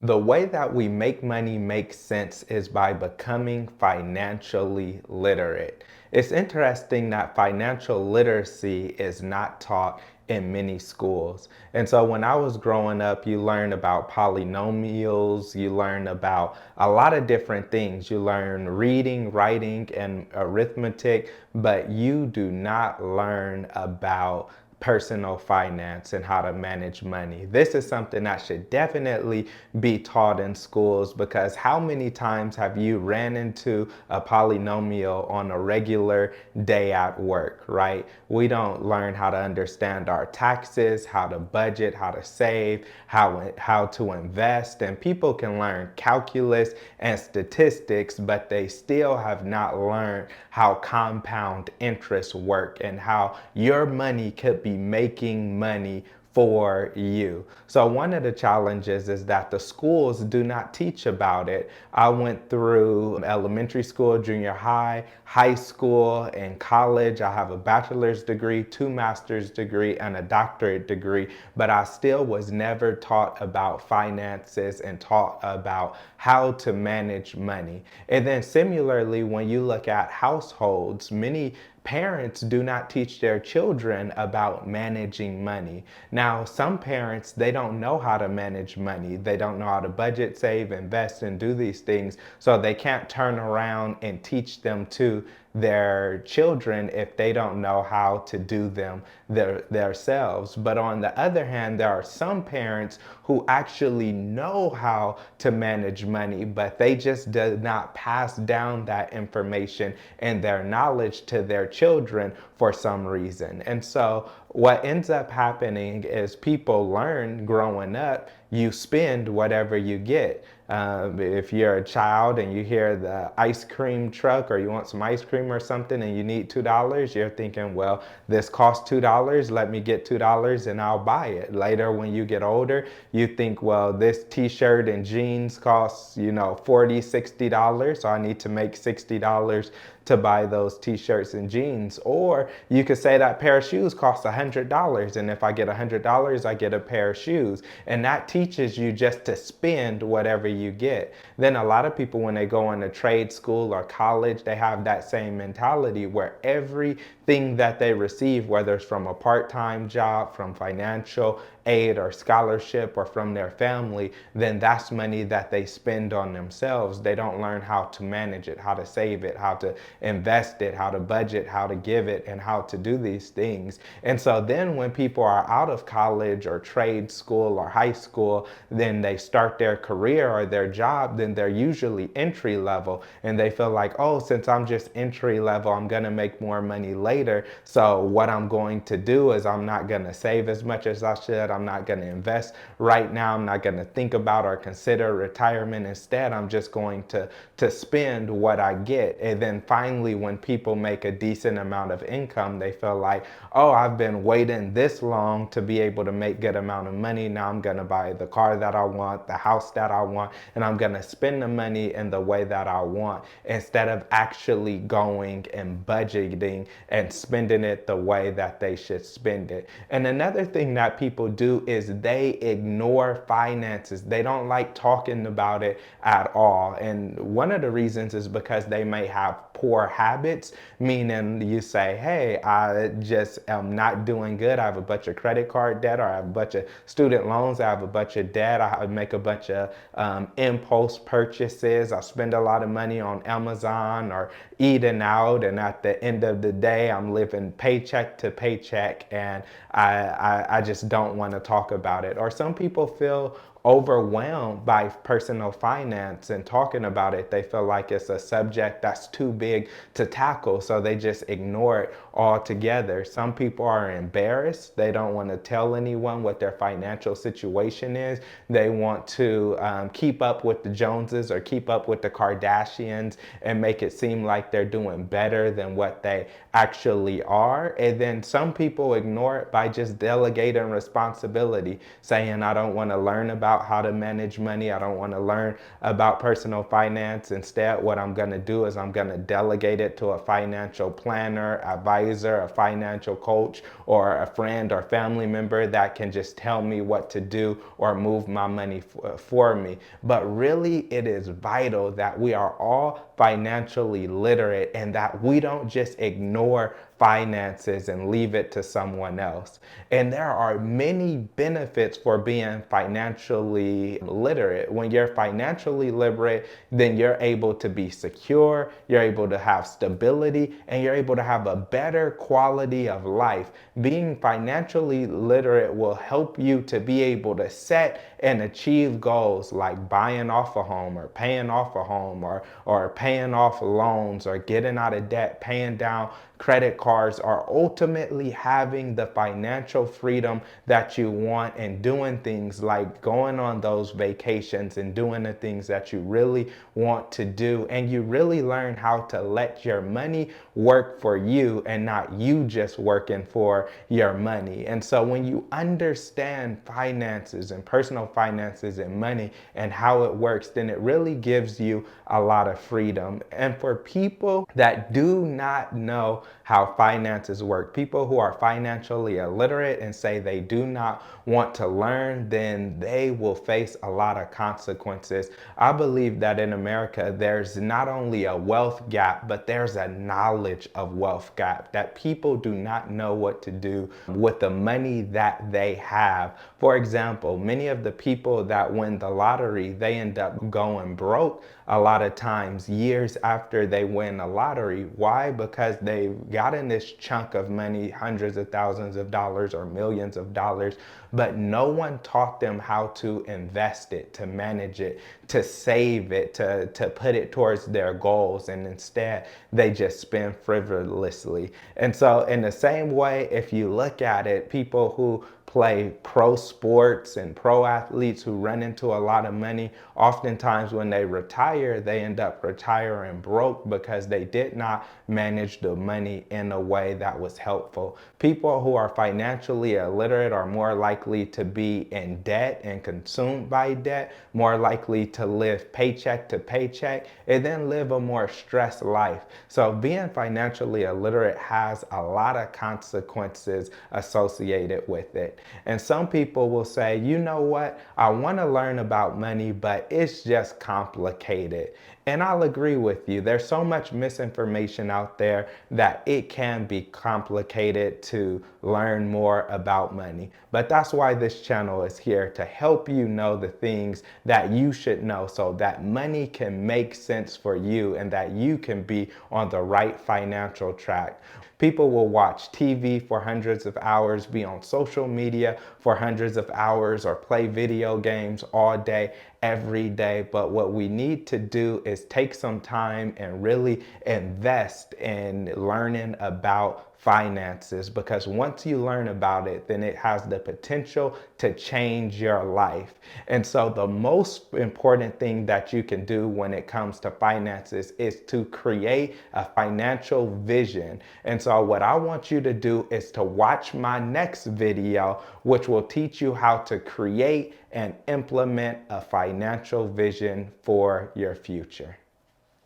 The way that we make money make sense is by becoming financially literate. It's interesting that financial literacy is not taught in many schools. And so when I was growing up, you learn about polynomials, you learn about a lot of different things. You learn reading, writing, and arithmetic, but you do not learn about personal finance and how to manage money. This is something that should definitely be taught in schools, because how many times have you ran into a polynomial on a regular day at work, right? We don't learn how to understand our taxes, how to budget, how to save, how to invest, and people can learn calculus and statistics, but they still have not learned how compound interest work and how your money could be making money for you. So one of the challenges is that the schools do not teach about it. I went through elementary school, junior high, high school, and college. I have a bachelor's degree, 2 master's degree, and a doctorate degree, but I still was never taught about finances and taught about how to manage money. And then similarly, when you look at households, many parents do not teach their children about managing money. Now, some parents, they don't know how to manage money. They don't know how to budget, save, invest, and do these things. So they can't turn around and teach them to their children if they don't know how to do them themselves. But on the other hand, there are some parents who actually know how to manage money, but they just do not pass down that information and their knowledge to their children for some reason. And so what ends up happening is people learn growing up, you spend whatever you get. If you're a child and you hear the ice cream truck or you want some ice cream or something and you need $2, you're thinking, well, this costs $2, let me get $2 and I'll buy it. Later, when you get older, you think, well, this t-shirt and jeans costs, $40, $60, so I need to make $60 to buy those t-shirts and jeans. Or you could say that pair of shoes costs $100, and if I get $100, I get a pair of shoes. And that teaches you just to spend whatever you get. Then a lot of people, when they go into trade school or college, they have that same mentality where everything that they receive, whether it's from a part-time job, from financial aid or scholarship, or from their family, then that's money that they spend on themselves. They don't learn how to manage it, how to save it, how to invest it, how to budget, how to give it, and how to do these things. And so then when people are out of college or trade school or high school, then they start their career or their job, then they're usually entry level, and they feel like, oh, since I'm just entry level, I'm gonna make more money later. So what I'm going to do is I'm not gonna save as much as I should. I'm not gonna invest right now. I'm not gonna think about or consider retirement. Instead, I'm just going to spend what I get. And then finally, when people make a decent amount of income, they feel like, oh, I've been waiting this long to be able to make good amount of money. Now I'm gonna buy the car that I want, the house that I want, and I'm gonna spend the money in the way that I want, instead of actually going and budgeting and spending it the way that they should spend it. And another thing that people do is they ignore finances. They don't like talking about it at all. And one of the reasons is because they may have poor habits, meaning you say, hey, I just am not doing good. I have a bunch of credit card debt, or I have a bunch of student loans. I have a bunch of debt. I make a bunch of impulse purchases. I spend a lot of money on Amazon or eating out. And at the end of the day, I'm living paycheck to paycheck, and I just don't want to talk about it. Or some people feel overwhelmed by personal finance and talking about it. They feel like it's a subject that's too big to tackle, so they just ignore it altogether. Some people are embarrassed. They don't want to tell anyone what their financial situation is. They want to keep up with the Joneses or keep up with the Kardashians and make it seem like they're doing better than what they actually are. And then some people ignore it by just delegating responsibility, saying, I don't want to learn about about how to manage money. I don't want to learn about personal finance. Instead, what I'm going to do is I'm going to delegate it to a financial planner, advisor, a financial coach, or a friend or family member that can just tell me what to do or move my money for me. But really, it is vital that we are all financially literate and that we don't just ignore finances and leave it to someone else. And there are many benefits for being financially literate. When you're financially literate, then you're able to be secure, you're able to have stability, and you're able to have a better quality of life. Being financially literate will help you to be able to set and achieve goals like buying off a home or paying off a home or paying off loans or getting out of debt, paying down credit cards, or ultimately having the financial freedom that you want and doing things like going on those vacations and doing the things that you really want to do. And you really learn how to let your money work for you and not you just working for your money. And so when you understand finances and personal finances and money and how it works, then it really gives you a lot of freedom. And for people that do not know how finances work, people who are financially illiterate and say they do not want to learn, then they will face a lot of consequences. I believe that in America, there's not only a wealth gap, but there's a knowledge of wealth gap, that people do not know what to do with the money that they have. For example, many of the people that win the lottery, they end up going broke a lot of times years after they win a lottery. Why? Because they've gotten this chunk of money, hundreds of thousands of dollars or millions of dollars, but no one taught them how to invest it, to manage it, to save it, to put it towards their goals. And instead, they just spend frivolously. And so in the same way, if you look at it, people who play pro sports and pro athletes who run into a lot of money, oftentimes when they retire, they end up retiring broke because they did not manage the money in a way that was helpful. People who are financially illiterate are more likely to be in debt and consumed by debt, more likely to live paycheck to paycheck, and then live a more stressed life. So being financially illiterate has a lot of consequences associated with it. And some people will say, you know what, I want to learn about money, but it's just complicated. And I'll agree with you. There's so much misinformation out there that it can be complicated to learn more about money. But that's why this channel is here, to help you know the things that you should know so that money can make sense for you and that you can be on the right financial track. People will watch TV for hundreds of hours, be on social media for hundreds of hours, or play video games all day, every day. But what we need to do is take some time and really invest in learning about finances, because once you learn about it, then it has the potential to change your life. And so the most important thing that you can do when it comes to finances is to create a financial vision. And so what I want you to do is to watch my next video, which will teach you how to create and implement a financial vision for your future.